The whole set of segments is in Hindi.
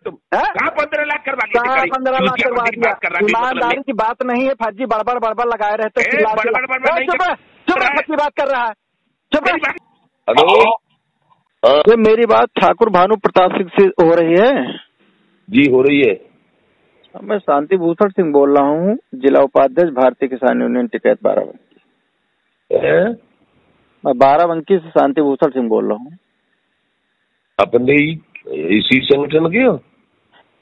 तुम कहाँ 15 लाख करवा लिया? 15 लाख करवा दिया। ईमानदारी की बात नहीं है, फर्जी बड़बड़ लगाए रहते। चुप फर्जी बात कर रहा है, चुप। हेलो, ये मेरी बात ठाकुर भानु प्रताप सिंह से हो रही है? जी हो रही है। मैं शांति भूषण सिंह बोल रहा हूँ, जिला उपाध्यक्ष भारतीय किसान यूनियन टिकैत बाराबंकी। मैं बाराबंकी से शांति भूषण सिंह बोल रहा हूँ। अपने इसी संगठन के हो?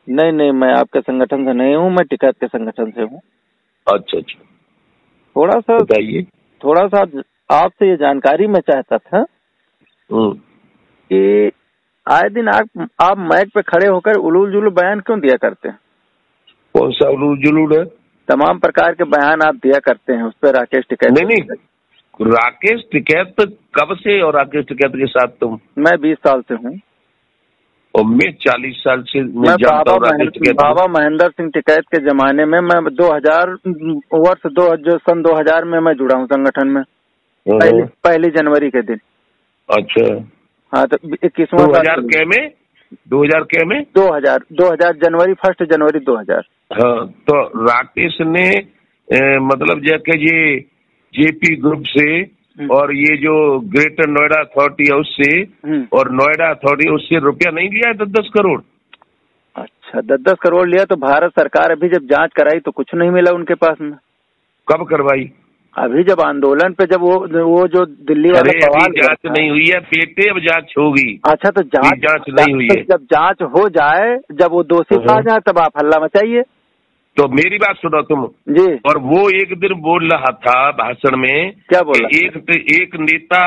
नहीं, मैं आपके संगठन से नहीं हूँ, मैं टिकैत के संगठन से हूँ। अच्छा। थोड़ा सा बताइए। थोड़ा सा आपसे ये जानकारी मैं चाहता था कि आए दिन आप माइक पे खड़े होकर उलूल जुलूल बयान क्यों दिया करते हैं? कौन सा उलूल जुलूल है? तमाम प्रकार के बयान आप दिया करते हैं, उस पर राकेश टिकैत। नहीं, राकेश टिकैत कब से? और राकेश टिकैत के साथ तुम? मैं 20 साल से हूँ। और मैं 40 साल से मैं जानता हूँ राकेश टिकैत। बाबा महेंद्र सिंह टिकैत के जमाने में मैं 2000 सन 2000 में मैं जुड़ा हूँ संगठन में, पहली जनवरी के दिन। अच्छा। हाँ, तो 21वां 2000 के में 2000 जनवरी 1 जनवरी 2000। हाँ, तो राकेश ने मतलब जैसे ये जेपी ग्रुप से और ये जो ग्रेटर नोएडा अथॉरिटी है उससे और नोएडा अथॉरिटी उससे रुपया नहीं लिया है 10-10 करोड़। अच्छा, 10-10 करोड़ लिया। तो भारत सरकार अभी जब जांच कराई तो कुछ नहीं मिला उनके पास में। कब करवाई? अभी जब आंदोलन पे जब वो जो दिल्ली वाले सवाल जांच नहीं हुई है बेटे, अब जांच होगी। अच्छा, तो जांच नहीं हुई है। जब जांच हो जाए, जब वो दोषी पा जाए, तब आप हल्ला मचाइए। तो मेरी बात सुनो तुम जी। और वो एक दिन बोल रहा था भाषण में, क्या बोला? एक नेता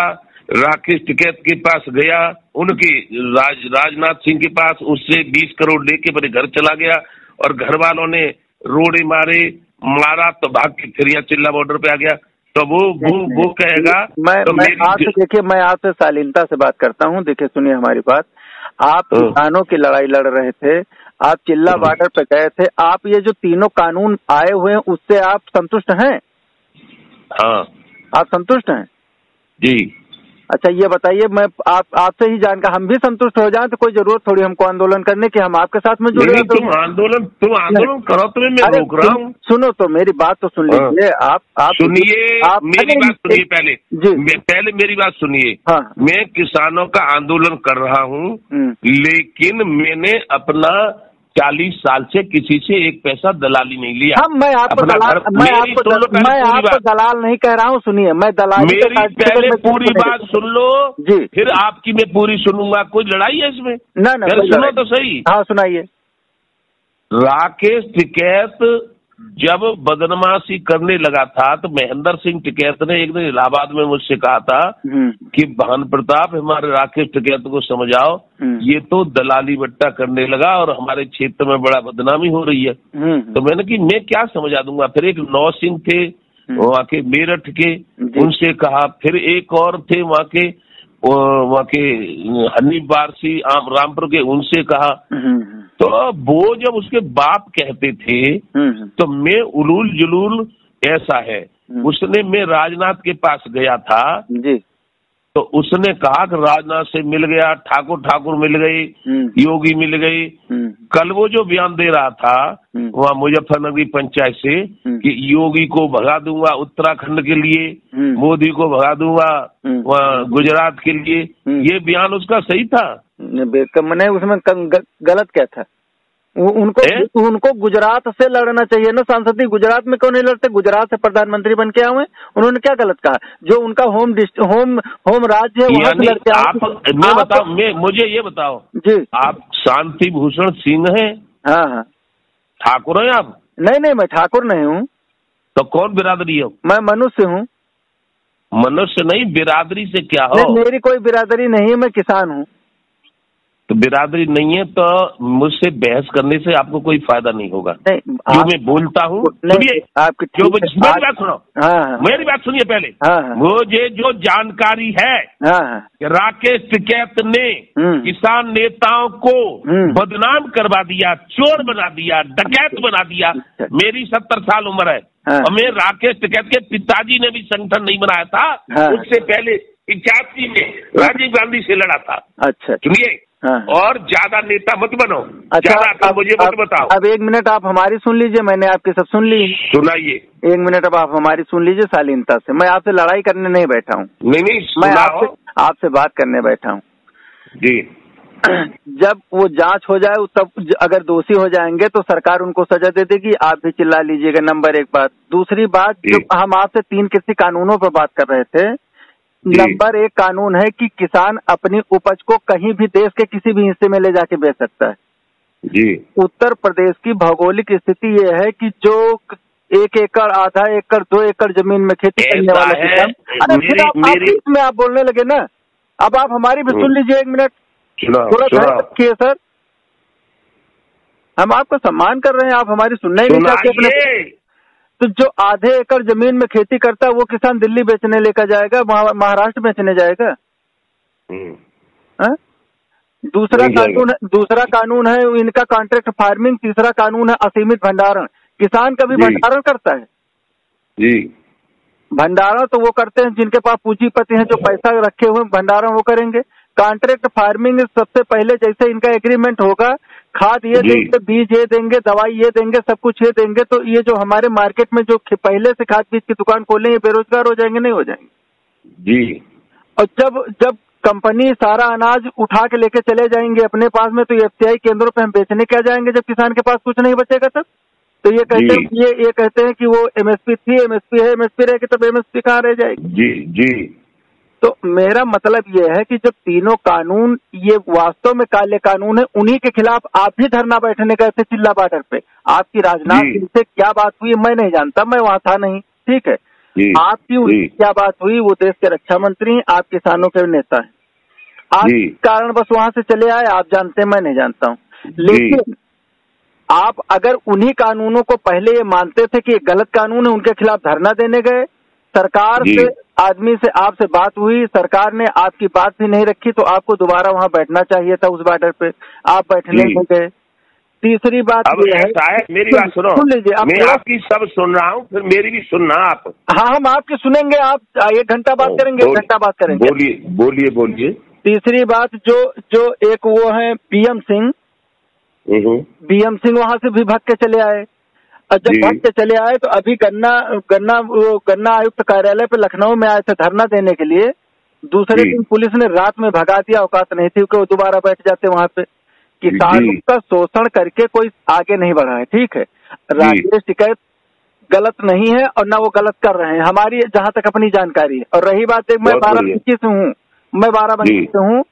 राकेश टिकैत के पास गया, उनके राजनाथ सिंह के पास, उससे 20 करोड़ लेके मेरे घर चला गया और घर वालों ने रोड़े मारा तो भाग के फिर यहाँ चिल्ला बॉर्डर पे आ गया। तो वो कहेगा। देखिए, मैं आपसे शालीनता से बात करता हूँ। देखिए, सुनिए हमारी बात। आप किसानों की लड़ाई लड़ रहे थे, आप चिल्ला बॉर्डर पे गए थे, आप ये जो तीनों कानून आए हुए हैं उससे आप संतुष्ट हैं? हाँ। आप संतुष्ट हैं? जी। अच्छा, ये बताइए, मैं आपसे ही जानकर हम भी संतुष्ट हो जाएं तो कोई जरूरत थोड़ी हमको आंदोलन करने की, हम आपके साथ में जुड़े। तुम आंदोलन करो, तुम्हें मैं रोक रहा हूँ। सुनो तो मेरी बात तो सुन लीजिए। आप सुनिए, मेरी बात सुनिए पहले मेरी बात सुनिए। हाँ। मैं किसानों का आंदोलन कर रहा हूँ, लेकिन मैंने अपना 40 साल से किसी से एक पैसा दलाली नहीं लिया। मैं आपको दलाल नहीं कह रहा हूँ। सुनिए, मैं दलाल। मेरी पहले पूरी बात सुन लो जी, फिर आपकी मैं पूरी सुनूंगा। कोई लड़ाई है इसमें? ना सुनो तो सही। हाँ, सुनाइए। राकेश टिकैत जब बदनमाशी करने लगा था तो महेंद्र सिंह टिकैत ने एक दिन इलाहाबाद में मुझसे कहा था कि भानु प्रताप, हमारे राकेश टिकैत को समझाओ, ये तो दलाली बट्टा करने लगा और हमारे क्षेत्र में बड़ा बदनामी हो रही है। तो मैंने कि मैं क्या समझा दूंगा। फिर एक नौ सिंह थे वहाँ के मेरठ के, उनसे कहा। फिर एक और थे वहाँ के हनीफ वारसी रामपुर के, उनसे कहा। तो वो जब उसके बाप कहते थे तो मैं उलूल जुलूल ऐसा है। मैं राजनाथ के पास गया था जी, तो उसने कहा कि राजनाथ से मिल गया, ठाकुर मिल गई, योगी मिल गई। कल वो जो बयान दे रहा था वहाँ मुजफ्फरनगर पंचायत से कि योगी को भगा दूंगा उत्तराखंड के लिए, मोदी को भगा दूंगा वहाँ गुजरात के लिए, ये बयान उसका सही था? मैंने उसमें गलत क्या था? उनको गुजरात से लड़ना चाहिए ना। सांसदीय गुजरात में क्यों नहीं लड़ते? गुजरात से प्रधानमंत्री बन के आए हुए, उन्होंने क्या गलत कहा? जो उनका होम राज्य है वहाँ से लड़के आए। मुझे ये बताओ जी, आप शांति भूषण सिंह हैं? हाँ। ठाकुर हैं आप? नहीं, मैं ठाकुर नहीं हूँ। तो कौन बिरादरी हो? मैं मनुष्य हूँ। मनुष्य नहीं, बिरादरी से क्या हो? मेरी कोई बिरादरी नहीं है, मैं किसान हूँ। तो बिरादरी नहीं है तो मुझसे बहस करने से आपको कोई फायदा नहीं होगा। जो मैं बोलता हूँ सुनिए, मेरी बात सुनो। हाँ। मेरी बात सुनिए पहले। हाँ। मुझे जो जानकारी है कि राकेश टिकैत ने किसान नेताओं को बदनाम करवा दिया, चोर बना दिया, डकैत बना दिया। मेरी 70 साल उम्र है और मैं राकेश टिकैत के पिताजी ने भी संगठन नहीं बनाया था। उससे पहले 81 में राजीव गांधी से लड़ा था। अच्छा, सुनिए, हाँ। और ज्यादा नेता मत बनो। अच्छा, ज्यादा मुझे मत बताओ। अब 1 मिनट आप हमारी सुन लीजिए, मैंने आपकी सब सुन ली। सुनाइए। 1 मिनट अब आप हमारी सुन लीजिए शालीनता से। मैं आपसे लड़ाई करने नहीं बैठा हूँ। नहीं मैं आपसे बात करने बैठा हूँ जी। जब वो जांच हो जाए तब अगर दोषी हो जाएंगे तो सरकार उनको सजा दे देगी, आप भी चिल्ला लीजिएगा। नंबर 1 बात। दूसरी बात, जो हम आपसे 3 कृषि कानूनों पर बात कर रहे थे, नंबर 1 कानून है कि किसान अपनी उपज को कहीं भी देश के किसी भी हिस्से में ले जाके बेच सकता है जी। उत्तर प्रदेश की भौगोलिक स्थिति ये है कि जो 1 एकड़, आधा एकड़, 2 एकड़ जमीन में खेती करने वाले किसान, फिर आप बोलने लगे ना। अब आप हमारी भी सुन लीजिए 1 मिनट, थोड़ा धैर्य रखिए सर। हम आपका सम्मान कर रहे हैं, आप हमारी सुनना ही नहीं चाहते अपने। तो जो आधे एकड़ जमीन में खेती करता है वो किसान दिल्ली बेचने लेकर जाएगा, महाराष्ट्र बेचने जाएगा। दूसरा कानून है इनका कॉन्ट्रैक्ट फार्मिंग। तीसरा कानून है असीमित भंडारण। किसान कभी भंडारण करता है जी। भंडारण तो वो करते हैं जिनके पास पूंजीपति हैं, जो पैसा रखे हुए भंडारण वो करेंगे। कॉन्ट्रैक्ट फार्मिंग सबसे पहले जैसे इनका एग्रीमेंट होगा, खाद ये देंगे, बीज ये देंगे, दवाई ये देंगे, सब कुछ ये देंगे, तो ये जो हमारे मार्केट में जो पहले से खाद बीज की दुकान खोले ये बेरोजगार हो जाएंगे, नहीं हो जाएंगे जी। और जब कंपनी सारा अनाज उठा के लेके चले जाएंगे अपने पास में, तो एफसीआई केंद्रों पे हम बेचने क्या जाएंगे जब किसान के पास कुछ नहीं बचेगा तब। तो ये कहते हैं कि वो एमएसपी थी, एमएसपी है, एमएसपी रहेगी, तब एमएसपी कहाँ रह जाएगी। जी जी। तो मेरा मतलब ये है कि जब तीनों कानून ये वास्तव में काले कानून है, उन्हीं के खिलाफ आप भी धरना बैठने गए थे चिल्ला बॉर्डर पे। आपकी राजनाथ सिंह से क्या बात हुई मैं नहीं जानता, मैं वहां था नहीं, ठीक है। आपकी उनकी क्या बात हुई, वो देश के रक्षा मंत्री हैं, आप किसानों के नेता हैं, आप कारण बस वहां से चले आए, आप जानते हैं मैं नहीं जानता हूँ। लेकिन आप अगर उन्हीं कानूनों को पहले ये मानते थे कि ये गलत कानून है, उनके खिलाफ धरना देने गए, सरकार से आदमी से आपसे बात हुई, सरकार ने आपकी बात भी नहीं रखी, तो आपको दोबारा वहां बैठना चाहिए था उस बॉर्डर पे, आप बैठने नहीं गए। तीसरी बात ये है, मेरी बात सुन लीजिए, मैं आपकी सब सुन रहा हूँ, फिर मेरी भी सुनना आप। हाँ, हम आपकी सुनेंगे, आप 1 घंटा बात करेंगे, 1 घंटा बात करेंगे। बोलिए। तीसरी बात, जो एक वो है बीएम सिंह वहां से भी भाग के चले आए, और जब भाग के चले आए तो अभी गन्ना आयुक्त कार्यालय पे लखनऊ में आए थे धरना देने के लिए। दूसरे दिन पुलिस ने रात में भगा दिया, औकात नहीं थी कि वो दोबारा बैठ जाते वहां पे। किसानों का शोषण करके कोई आगे नहीं बढ़ा है, ठीक है। राजेश टिकैत गलत नहीं है और ना वो गलत कर रहे हैं, हमारी जहां तक अपनी जानकारी है। और रही बात, मैं बाराबंकी से हूँ,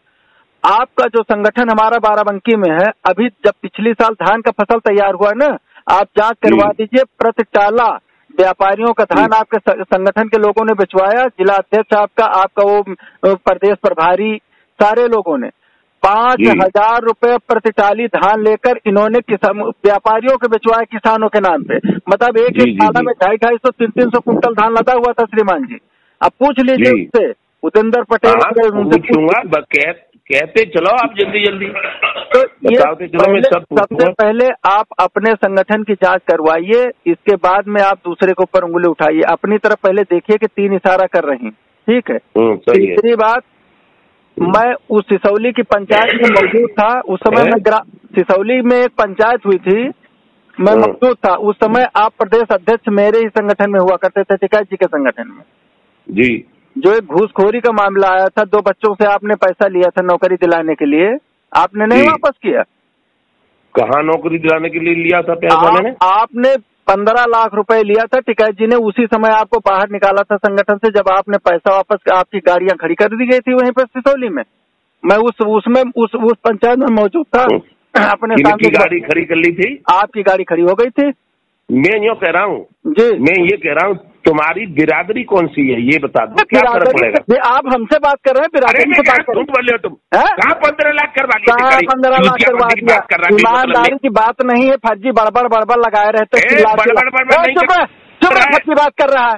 आपका जो संगठन हमारा बाराबंकी में है, अभी जब पिछली साल धान का फसल तैयार हुआ ना, आप जांच करवा दीजिए, प्रति टाला व्यापारियों का धान आपके संगठन के लोगों ने बिचवाया। जिला अध्यक्ष आपका वो प्रदेश प्रभारी, सारे लोगों ने 5,000 रुपए प्रति टाली धान लेकर इन्होंने व्यापारियों के बिचवाया किसानों के नाम पे। मतलब एक टाला में 250-250, 300 कुंटल धान लदा हुआ था श्रीमान जी। अब पूछ लीजिए उससे, उपेंद्र पटेल कहते चलो आप जल्दी। तो ये सबसे पहले आप अपने संगठन की जांच करवाइए, इसके बाद में आप दूसरे के ऊपर उंगली उठाइए। अपनी तरफ पहले देखिए कि 3 इशारा कर रही हैं, ठीक है। तीसरी बात, मैं उस सिसौली की पंचायत में मौजूद था उस समय। मैं सिसौली में एक पंचायत हुई थी, मैं मौजूद था उस समय। आप प्रदेश अध्यक्ष मेरे ही संगठन में हुआ करते थे, टिकैत जी के संगठन में जी। जो एक घूसखोरी का मामला आया था, 2 बच्चों से आपने पैसा लिया था नौकरी दिलाने के लिए, आपने नहीं वापस किया। कहाँ नौकरी दिलाने के लिए लिया था पैसा? मैंने आपने 15 लाख रुपए लिया था, टिकैत जी ने उसी समय आपको बाहर निकाला था संगठन से, जब आपने पैसा वापस, आपकी गाड़ियां खड़ी कर दी गई थी वहीं पर सिसौली में। मैं उस पंचायत में मौजूद था। अपने सामने गाड़ी खड़ी कर ली थी, आपकी गाड़ी खड़ी हो गई थी। मैं यूँ कह रहा हूँ जी, मैं ये कह रहा हूँ, तुम्हारी बिरादरी कौन सी है ये बता दो, क्या फर्क पड़ेगा? आप हमसे बात कर रहे हैं, बिरादरी से बात कर रहे हो तुम। कहाँ 15 लाख करवा दिया? 15 लाख करवा दिया? ईमानदारी की बात नहीं है, फर्जी बड़बड़ लगाए रहते। चुप है, फर्जी बात कर रहा है।